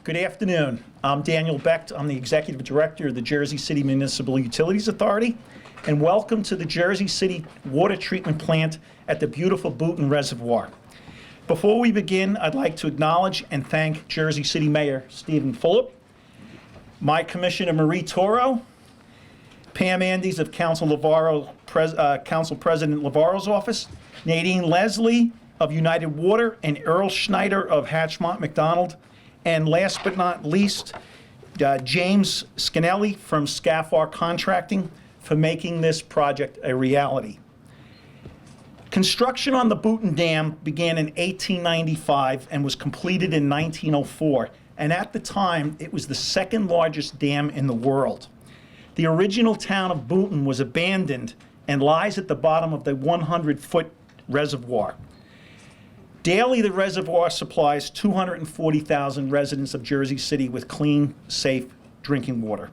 Good afternoon. I'm Daniel Becht. I'm the Executive Director of the Jersey City Municipal Utilities Authority, and welcome to the Jersey City Water Treatment Plant at the beautiful Boonton Reservoir. Before we begin, I'd like to acknowledge and thank Jersey City Mayor Stephen Fulop, my Commissioner Marie Toro, Pam Andes of Council President Lavaro's office, Nadine Leslie of United Water, and Earl Schneider of Hatchmont McDonald, and last but not least, James Scanelli from Scaffar Contracting for making this project a reality. Construction on the Boonton Dam began in 1895 and was completed in 1904, and at the time, it was the second largest dam in the world. The original town of Boonton was abandoned and lies at the bottom of the 100-foot reservoir. Daily, the reservoir supplies 240,000 residents of Jersey City with clean, safe drinking water.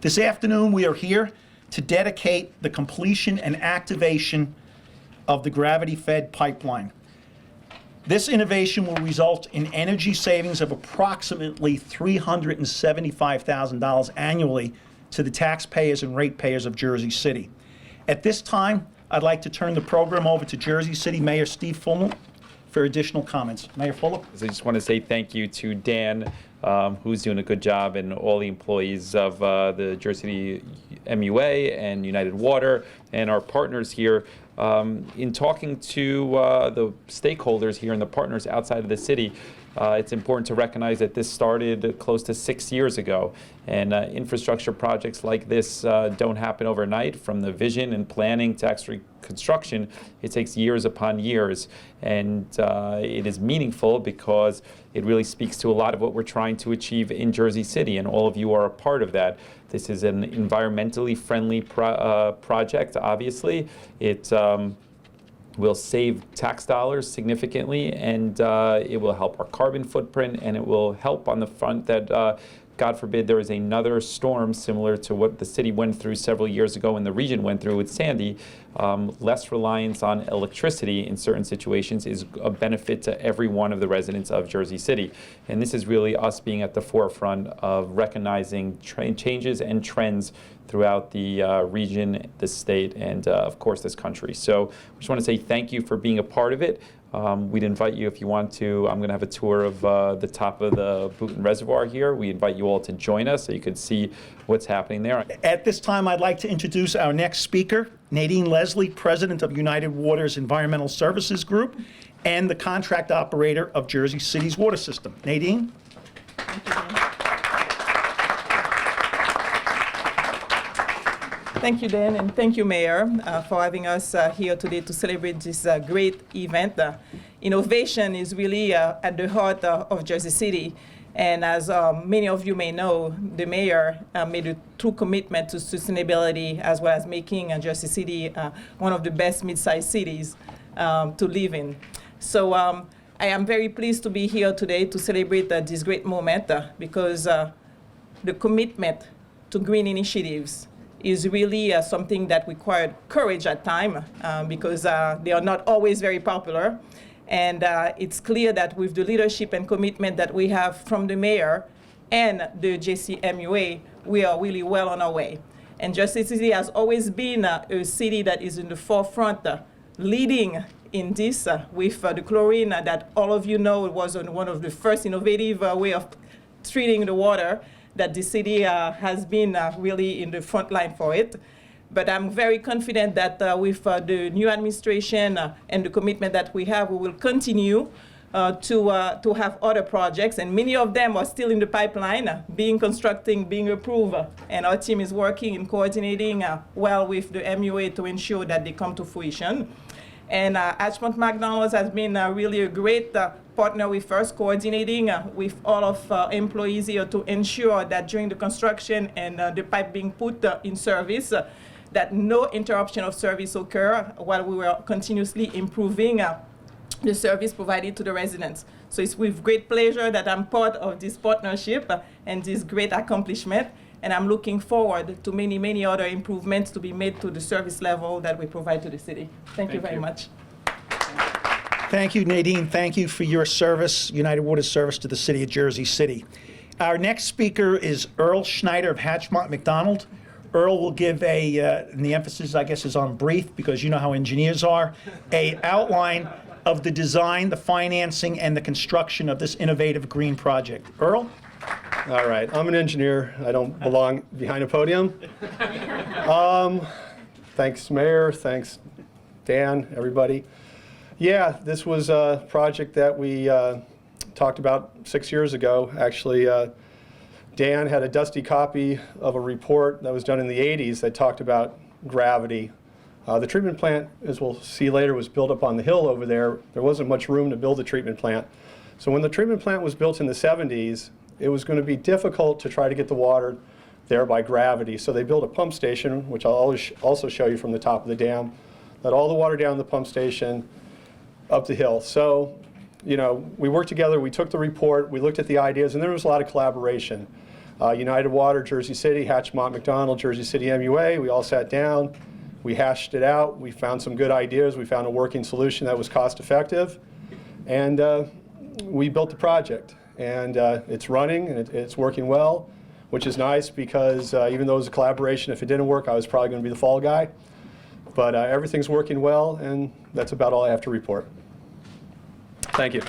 This afternoon, we are here to dedicate the completion and activation of the gravity-fed pipeline. This innovation will result in energy savings of approximately $375,000 annually to the taxpayers and ratepayers of Jersey City. At this time, I'd like to turn the program over to Jersey City Mayor Steve Fulop for additional comments. Mayor Fulop. I just want to say thank you to Dan, who's doing a good job, and all the employees of the Jersey City MUA and United Water and our partners here. In talking to the stakeholders here and the partners outside of the city, it's important to recognize that this started close to 6 years ago, and infrastructure projects like this don't happen overnight. From the vision and planning to actually construction, it takes years upon years, and it is meaningful because it really speaks to a lot of what we're trying to achieve in Jersey City, and all of you are a part of that. This is an environmentally friendly project, obviously. It will save tax dollars significantly, and it will help our carbon footprint, and it will help on the front that, God forbid, there is another storm similar to what the city went through several years ago and the region went through with Sandy. Less reliance on electricity in certain situations is a benefit to every one of the residents of Jersey City. And this is really us being at the forefront of recognizing changes and trends throughout the region, the state, and of course this country. So I just want to say thank you for being a part of it. We'd invite you, if you want to, I'm going to have a tour of the top of the Boonton Reservoir here. We invite you all to join us so you can see what's happening there. At this time, I'd like to introduce our next speaker, Nadine Leslie, President of United Water's Environmental Services Group and the contract operator of Jersey City's water system. Nadine? Thank you, Dan. Thank you, Dan, and thank you, Mayor, for having us here today to celebrate this great event. Innovation is really at the heart of Jersey City, and as many of you may know, the Mayor made a true commitment to sustainability as well as making Jersey City one of the best mid-sized cities to live in. So I am very pleased to be here today to celebrate this great moment because the commitment to green initiatives is really something that required courage at times because they are not always very popular. And it's clear that with the leadership and commitment that we have from the Mayor and the JCMUA, we are really well on our way. And Jersey City has always been a city that is in the forefront, leading in this with the chlorine that all of you know was one of the first innovative way of treating the water, that the city has been really in the front line for it. But I'm very confident that with the new administration and the commitment that we have, we will continue to have other projects, and many of them are still in the pipeline, being constructed, being approved, and our team is working and coordinating well with the MUA to ensure that they come to fruition. And Hatchmont McDonald's has been really a great partner with us, coordinating with all of employees here to ensure that during the construction and the pipe being put in service, that no interruption of service occur while we were continuously improving the service provided to the residents. So it's with great pleasure that I'm part of this partnership and this great accomplishment. And I'm looking forward to many, many other improvements to be made to the service level that we provide to the city. Thank you very much. Thank you, Nadine. Thank you for your service, United Water's service to the city of Jersey City. Our next speaker is Earl Schneider of Hatchmont McDonald. Earl will give and the emphasis, I guess, is on brief, because you know how engineers are, a outline of the design, the financing, and the construction of this innovative green project. Earl? All right, I'm an engineer. I don't belong behind a podium. Thanks, Mayor. Thanks, Dan, everybody. Yeah, this was a project that we talked about 6 years ago. Actually, Dan had a dusty copy of a report that was done in the 80s that talked about gravity. The treatment plant, as we'll see later, was built up on the hill over there. There wasn't much room to build a treatment plant. So when the treatment plant was built in the 70s, it was going to be difficult to try to get the water there by gravity. So they built a pump station, which I'll also show you from the top of the dam, let all the water down the pump station up the hill. So, you know, we worked together, we took the report, we looked at the ideas, and there was a lot of collaboration. United Water, Jersey City, Hatchmont McDonald, Jersey City MUA, we all sat down, we hashed it out, we found some good ideas, we found a working solution that was cost effective, and we built the project. And it's running, and it's working well, which is nice, because even though it was a collaboration, if it didn't work, I was probably going to be the fall guy. But everything's working well, and that's about all I have to report. Thank you.